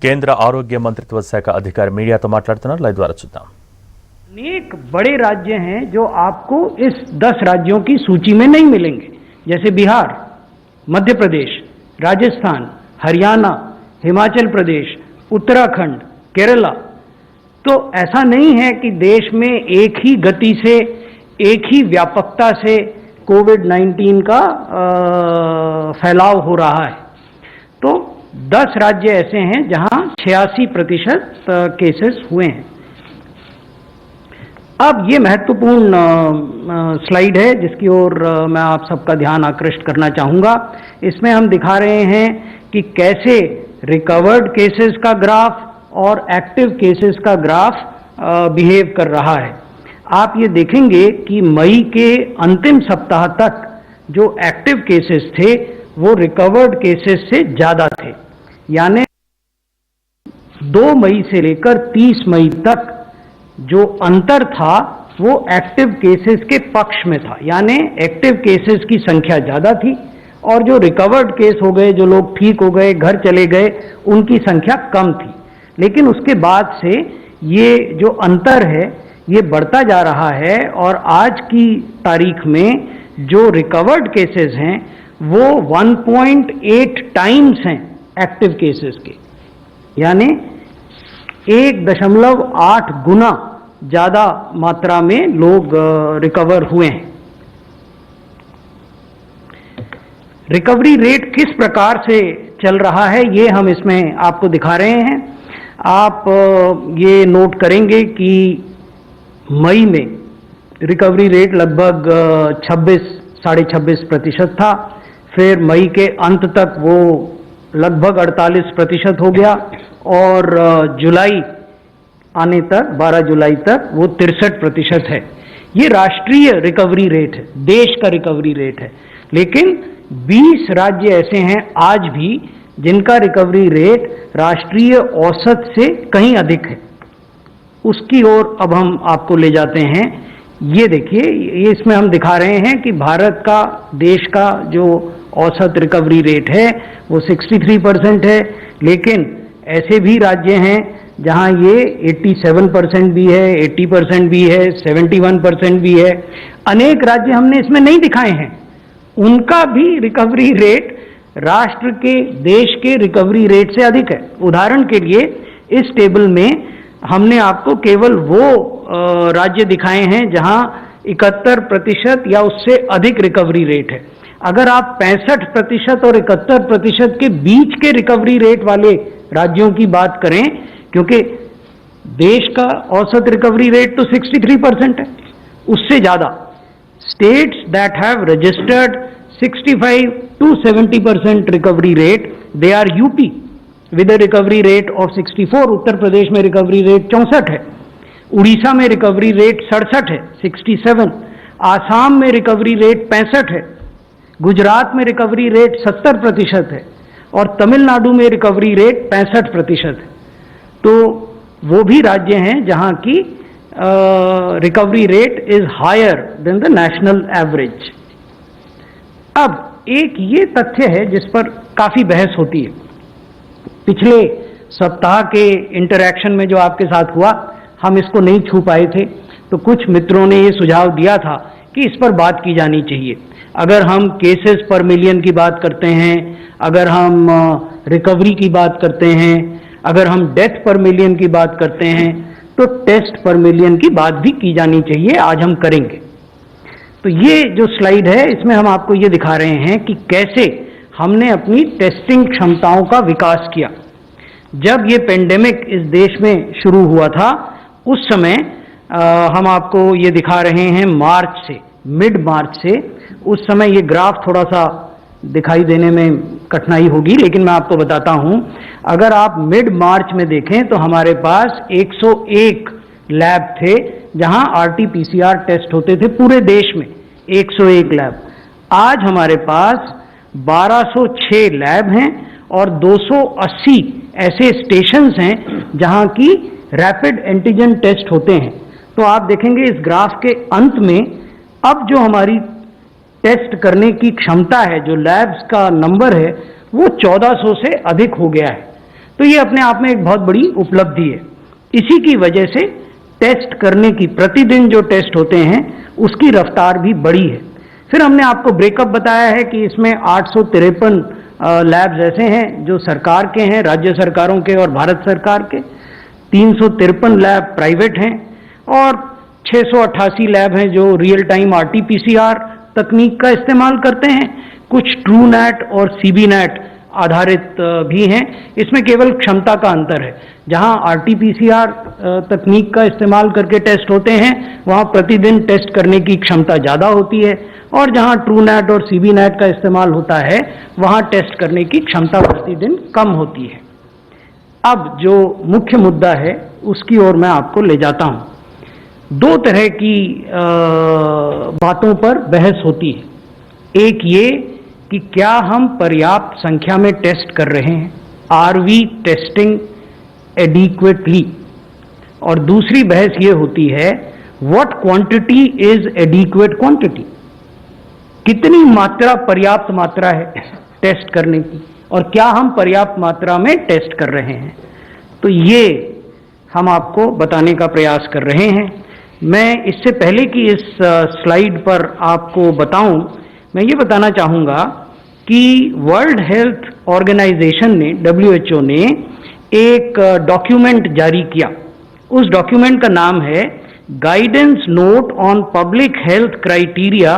కేంద్ర ఆరోగ్య మంత్రిత్వ శాఖ అధికారి మీడియాతో మాట్లాడుతున్నారు. లైవ్ ద్వారా చూద్దాం. अनेक बड़े राज्य हैं जो आपको इस 10 राज्यों की सूची में नहीं मिलेंगे, जैसे बिहार, मध्य प्रदेश, राजस्थान, हरियाणा, हिमाचल प्रदेश, उत्तराखंड, केरला। तो ऐसा नहीं है कि देश में एक ही गति से, एक ही व्यापकता से कोविड-19 का फैलाव हो रहा है। तो 10 राज्य ऐसे हैं जहां 86% केसेस हुए हैं। अब ये महत्वपूर्ण स्लाइड है जिसकी ओर मैं आप सबका ध्यान आकृष्ट करना चाहूँगा। इसमें हम दिखा रहे हैं कि कैसे रिकवर्ड केसेस का ग्राफ और एक्टिव केसेस का ग्राफ बिहेव कर रहा है। आप ये देखेंगे कि मई के अंतिम सप्ताह तक जो एक्टिव केसेस थे वो रिकवर्ड केसेस से ज़्यादा थे, यानी 2 मई से लेकर 30 मई तक जो अंतर था वो एक्टिव केसेस के पक्ष में था, यानी एक्टिव केसेस की संख्या ज़्यादा थी और जो रिकवर्ड केस हो गए, जो लोग ठीक हो गए, घर चले गए, उनकी संख्या कम थी। लेकिन उसके बाद से ये जो अंतर है ये बढ़ता जा रहा है और आज की तारीख में जो रिकवर्ड केसेस हैं वो 1.8 टाइम्स हैं एक्टिव केसेस के, यानी 1.8 गुना ज़्यादा मात्रा में लोग रिकवर हुए हैं। रिकवरी रेट किस प्रकार से चल रहा है ये हम इसमें आपको दिखा रहे हैं। आप ये नोट करेंगे कि मई में रिकवरी रेट लगभग 26-26.5% था। फिर मई के अंत तक वो लगभग 48% हो गया और जुलाई आने तक 12 जुलाई तक वो 63% है। ये राष्ट्रीय रिकवरी रेट है, देश का रिकवरी रेट है। लेकिन 20 राज्य ऐसे हैं आज भी जिनका रिकवरी रेट राष्ट्रीय औसत से कहीं अधिक है। उसकी ओर अब हम आपको ले जाते हैं। ये देखिए, ये इसमें हम दिखा रहे हैं कि भारत का, देश का जो औसत रिकवरी रेट है वो 63% है, लेकिन ऐसे भी राज्य हैं जहां ये 87% भी है, 80% भी है, 71% भी है। अनेक राज्य हमने इसमें नहीं दिखाए हैं, उनका भी रिकवरी रेट राष्ट्र के, देश के रिकवरी रेट से अधिक है। उदाहरण के लिए इस टेबल में हमने आपको केवल वो राज्य दिखाए हैं जहां 71% या उससे अधिक रिकवरी रेट है। अगर आप 65% और 71% के बीच के रिकवरी रेट वाले राज्यों की बात करें, क्योंकि देश का औसत रिकवरी रेट तो 63% है, उससे ज़्यादा states that have registered 65 to 70% recovery rate, they are UP with a recovery rate of 64, Uttar Pradesh में रिकवरी रेट 64 है, उड़ीसा में रिकवरी रेट 67 है 67, आसाम में रिकवरी रेट 65 है, गुजरात में रिकवरी रेट 70% है और तमिलनाडु में रिकवरी रेट 65% है। तो वो भी राज्य हैं जहां की recovery rate is higher than the national average. अब एक ये तथ्य है जिस पर काफी बहस होती है। पिछले सप्ताह के इंटरैक्शन में जो आपके साथ हुआ, हम इसको नहीं छू पाए थे, तो कुछ मित्रों ने ये सुझाव दिया था कि इस पर बात की जानी चाहिए। अगर हम केसेस पर मिलियन की बात करते हैं, अगर हम रिकवरी की बात करते हैं, अगर हम डेथ पर मिलियन की बात करते हैं, तो टेस्ट पर मिलियन की बात भी की जानी चाहिए। आज हम करेंगे। तो ये जो स्लाइड है इसमें हम आपको ये दिखा रहे हैं कि कैसे हमने अपनी टेस्टिंग क्षमताओं का विकास किया। जब ये पेंडेमिक इस देश में शुरू हुआ था उस समय हम आपको ये दिखा रहे हैं मार्च से, मिड मार्च से। उस समय ये ग्राफ थोड़ा सा दिखाई देने में कठिनाई होगी, लेकिन मैं आपको बताता हूं। अगर आप मिड मार्च में देखें तो हमारे पास 101 लैब थे जहां RT-PCR टेस्ट होते थे पूरे देश में, 101 लैब। आज हमारे पास 1206 लैब हैं और 280 ऐसे स्टेशंस हैं जहां की रैपिड एंटीजन टेस्ट होते हैं। तो आप देखेंगे इस ग्राफ के अंत में अब जो हमारी टेस्ट करने की क्षमता है, जो लैब्स का नंबर है, वो 1400 से अधिक हो गया है। तो ये अपने आप में एक बहुत बड़ी उपलब्धि है। इसी की वजह से टेस्ट करने की, प्रतिदिन जो टेस्ट होते हैं उसकी रफ्तार भी बढ़ी है। फिर हमने आपको ब्रेकअप बताया है कि इसमें 853 लैब्स ऐसे हैं जो सरकार के हैं, राज्य सरकारों के और भारत सरकार के, 353 लैब प्राइवेट हैं और 688 लैब हैं जो रियल टाइम आरटीपीसीआर तकनीक का इस्तेमाल करते हैं। कुछ ट्रू नेट और सीबी नेट आधारित भी हैं। इसमें केवल क्षमता का अंतर है। जहां आरटीपीसीआर तकनीक का इस्तेमाल करके टेस्ट होते हैं वहां प्रतिदिन टेस्ट करने की क्षमता ज़्यादा होती है, और जहां ट्रू नेट और सीबी नेट का इस्तेमाल होता है वहां टेस्ट करने की क्षमता प्रतिदिन कम होती है। अब जो मुख्य मुद्दा है उसकी ओर मैं आपको ले जाता हूं। दो तरह की बातों पर बहस होती है। एक ये कि क्या हम पर्याप्त संख्या में टेस्ट कर रहे हैं, आर वी टेस्टिंग एडिक्वेटली, और दूसरी बहस ये होती है what quantity is adequate quantity, कितनी मात्रा पर्याप्त मात्रा है टेस्ट करने की, और क्या हम पर्याप्त मात्रा में टेस्ट कर रहे हैं। तो ये हम आपको बताने का प्रयास कर रहे हैं। मैं इससे पहले कि इस स्लाइड पर आपको बताऊं, मैं ये बताना चाहूँगा कि वर्ल्ड हेल्थ ऑर्गेनाइजेशन ने, WHO ने एक डॉक्यूमेंट जारी किया। उस डॉक्यूमेंट का नाम है guidance note on public health criteria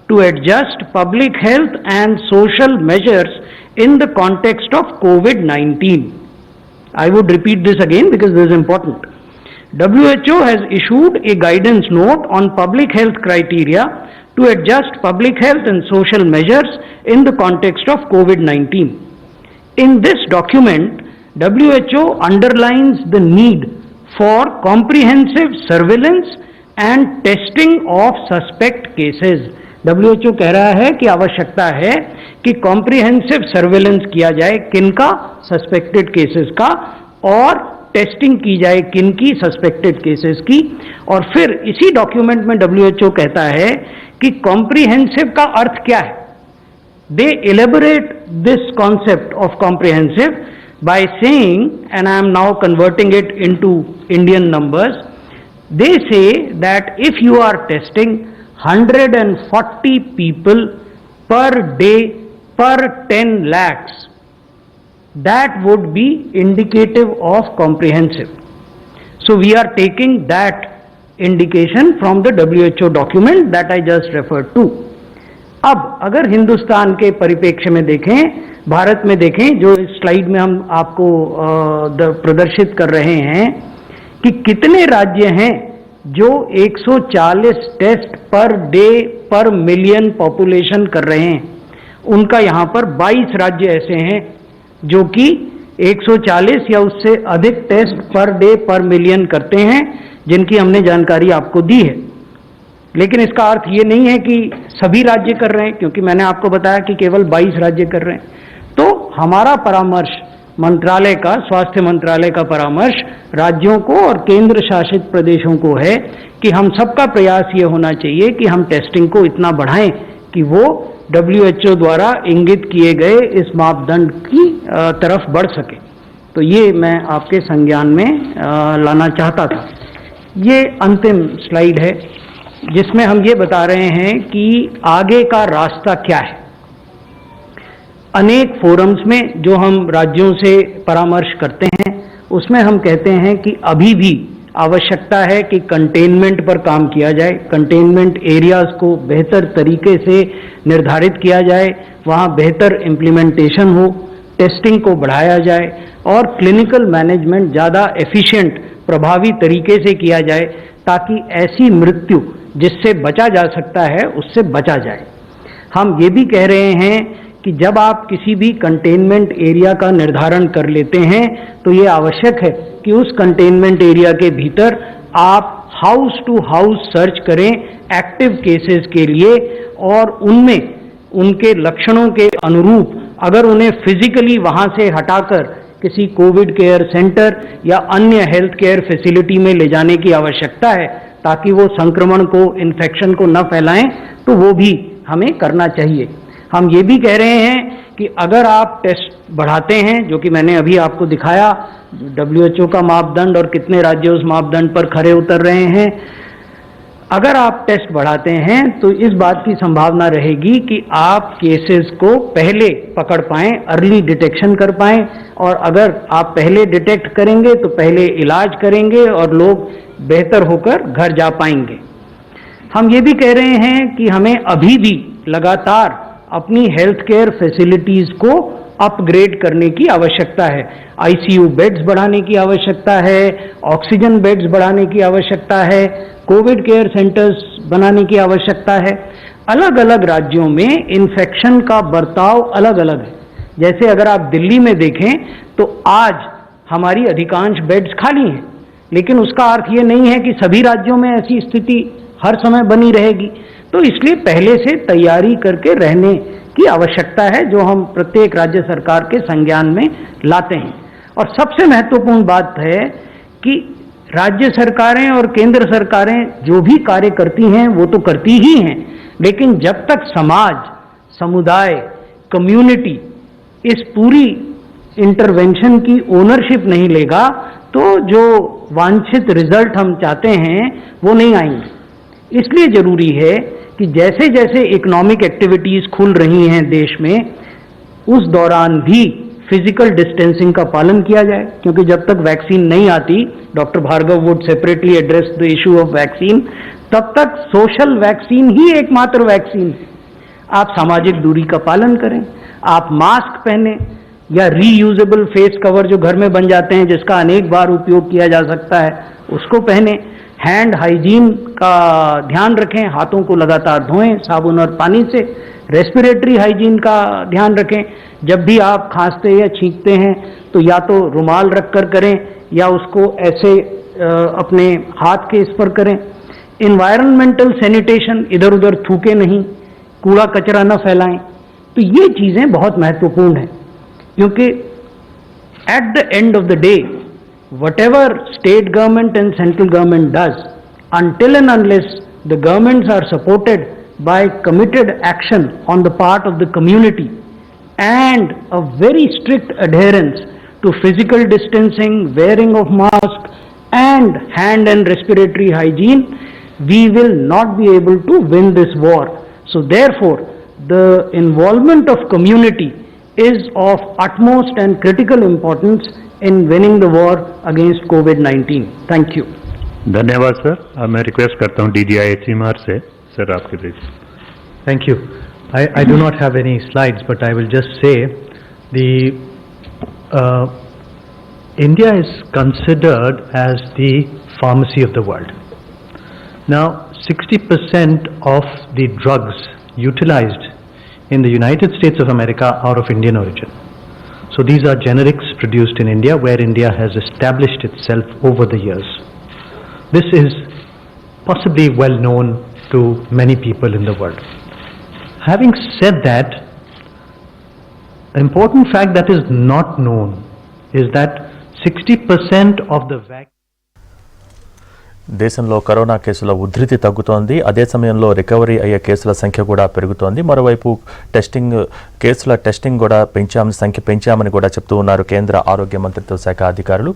to adjust public health and social measures in the context of COVID-19. I would repeat this again because this is important. WHO has issued a guidance note on public health criteria to adjust public health and social measures in the context of COVID-19. In this document, WHO underlines the need for comprehensive surveillance and testing of suspect cases. WHO कह रहा है कि आवश्यकता है कि comprehensive surveillance किया जाए किनका, सस्पेक्टेड केसेस का, और टेस्टिंग की जाए किनकी, सस्पेक्टेड केसेस की। और फिर इसी डॉक्यूमेंट में WHO कहता है कि कॉम्प्रिहेंसिव का अर्थ क्या है। They elaborate this concept of comprehensive by saying, and I am now converting it into Indian numbers, they say that if you are testing 140 people per day per 10 lakhs, that would be indicative of comprehensive. So we are taking that indication from the WHO document that I just referred to. अब अगर हिंदुस्तान के परिप्रेक्ष्य में देखें, भारत में देखें, जो इस स्लाइड में हम आपको प्रदर्शित कर रहे हैं कि कितने राज्य हैं जो 140 टेस्ट पर डे पर मिलियन पॉपुलेशन कर रहे हैं। उनका यहाँ पर 22 राज्य ऐसे हैं जो कि 140 या उससे अधिक टेस्ट पर डे पर मिलियन करते हैं, जिनकी हमने जानकारी आपको दी है। लेकिन इसका अर्थ ये नहीं है कि सभी राज्य कर रहे हैं, क्योंकि मैंने आपको बताया कि केवल 22 राज्य कर रहे हैं। तो हमारा परामर्श मंत्रालय का, स्वास्थ्य मंत्रालय का परामर्श राज्यों को और केंद्र शासित प्रदेशों को है कि हम सबका प्रयास ये होना चाहिए कि हम टेस्टिंग को इतना बढ़ाएं कि वो WHO द्वारा इंगित किए गए इस मापदंड की तरफ बढ़ सके। तो ये मैं आपके संज्ञान में लाना चाहता था। ये अंतिम स्लाइड है जिसमें हम ये बता रहे हैं कि आगे का रास्ता क्या है। अनेक फोरम्स में जो हम राज्यों से परामर्श करते हैं उसमें हम कहते हैं कि अभी भी आवश्यकता है कि कंटेनमेंट पर काम किया जाए, कंटेनमेंट एरियाज को बेहतर तरीके से निर्धारित किया जाए, वहाँ बेहतर इम्प्लीमेंटेशन हो, टेस्टिंग को बढ़ाया जाए और क्लिनिकल मैनेजमेंट ज़्यादा एफिशिएंट, प्रभावी तरीके से किया जाए, ताकि ऐसी मृत्यु जिससे बचा जा सकता है उससे बचा जाए। हम ये भी कह रहे हैं कि जब आप किसी भी कंटेनमेंट एरिया का निर्धारण कर लेते हैं तो ये आवश्यक है कि उस कंटेनमेंट एरिया के भीतर आप हाउस टू हाउस सर्च करें एक्टिव केसेस के लिए, और उनमें उनके लक्षणों के अनुरूप अगर उन्हें फिजिकली वहां से हटाकर किसी कोविड केयर सेंटर या अन्य हेल्थ केयर फैसिलिटी में ले जाने की आवश्यकता है ताकि वो संक्रमण को, इन्फेक्शन को न फैलाएं, तो वो भी हमें करना चाहिए। हम ये भी कह रहे हैं कि अगर आप टेस्ट बढ़ाते हैं, जो कि मैंने अभी आपको दिखाया WHO का मापदंड और कितने राज्य उस मापदंड पर खरे उतर रहे हैं, अगर आप टेस्ट बढ़ाते हैं तो इस बात की संभावना रहेगी कि आप केसेस को पहले पकड़ पाएं, अर्ली डिटेक्शन कर पाएं, और अगर आप पहले डिटेक्ट करेंगे तो पहले इलाज करेंगे और लोग बेहतर होकर घर जा पाएंगे। हम ये भी कह रहे हैं कि हमें अभी भी लगातार अपनी हेल्थ केयर फैसिलिटीज को अपग्रेड करने की आवश्यकता है। ICU बेड्स बढ़ाने की आवश्यकता है, ऑक्सीजन बेड्स बढ़ाने की आवश्यकता है, कोविड केयर सेंटर्स बनाने की आवश्यकता है। अलग अलग राज्यों में इन्फेक्शन का बर्ताव अलग अलग है। जैसे अगर आप दिल्ली में देखें तो आज हमारी अधिकांश बेड्स खाली हैं, लेकिन उसका अर्थ ये नहीं है कि सभी राज्यों में ऐसी स्थिति हर समय बनी रहेगी। तो इसलिए पहले से तैयारी करके रहने की आवश्यकता है, जो हम प्रत्येक राज्य सरकार के संज्ञान में लाते हैं। और सबसे महत्वपूर्ण बात है कि राज्य सरकारें और केंद्र सरकारें जो भी कार्य करती हैं वो तो करती ही हैं, लेकिन जब तक समाज, समुदाय, कम्युनिटी इस पूरी इंटरवेंशन की ओनरशिप नहीं लेगा तो जो वांछित रिजल्ट हम चाहते हैं वो नहीं आएंगे। इसलिए जरूरी है कि जैसे जैसे इकोनॉमिक एक्टिविटीज खुल रही हैं देश में, उस दौरान भी फिजिकल डिस्टेंसिंग का पालन किया जाए, क्योंकि जब तक वैक्सीन नहीं आती, doctor Bhargava would separately address the issue of vaccine, तब तक सोशल वैक्सीन ही एकमात्र वैक्सीन है। आप सामाजिक दूरी का पालन करें, आप मास्क पहने या रीयूजेबल फेस कवर जो घर में बन जाते हैं जिसका अनेक बार उपयोग किया जा सकता है उसको पहने, हैंड हाइजीन का ध्यान रखें, हाथों को लगातार धोएं साबुन और पानी से, रेस्पिरेटरी हाइजीन का ध्यान रखें, जब भी आप खांसते या छींकते हैं तो या तो रुमाल रखकर करें या उसको ऐसे अपने हाथ के इस पर करें। इन्वायरमेंटल सैनिटेशन, इधर उधर थूके नहीं, कूड़ा कचरा न फैलाएं। तो ये चीजें बहुत महत्वपूर्ण हैं, क्योंकि at the end of the day whatever state government and central government does, until and unless the governments are supported by committed action on the part of the community and a very strict adherence to physical distancing, wearing of mask and hand and respiratory hygiene, we will not be able to win this war. So therefore, the involvement of community is of utmost and critical importance in winning the war against COVID-19. Thank you. धन्यवाद sir. अब मैं request करता हूँ DGIHMR से, sir आपके please. Thank you. I do not have any slides, but I will just say India is considered as the pharmacy of the world. Now, 60% of the drugs utilized in the United States of America are of Indian origin. So these are generics produced in India, where India has established itself over the years. This is possibly well known to many people in the world. Having said that, an important fact that is not known is that 60% of the vaccine దేశంలో corona కేసుల ఉధృతి తగ్గుతోంది. అదే సమయంలో recovery అయ్యే కేసుల సంఖ్య కూడా పెరుగుతోంది. మరోవైపు కేసుల టెస్టింగ్ కూడా సంఖ్య పెంచామని కూడా చెప్తూ ఉన్నారు కేంద్ర ఆరోగ్య మంత్రిత్వ శాఖ అధికారులు.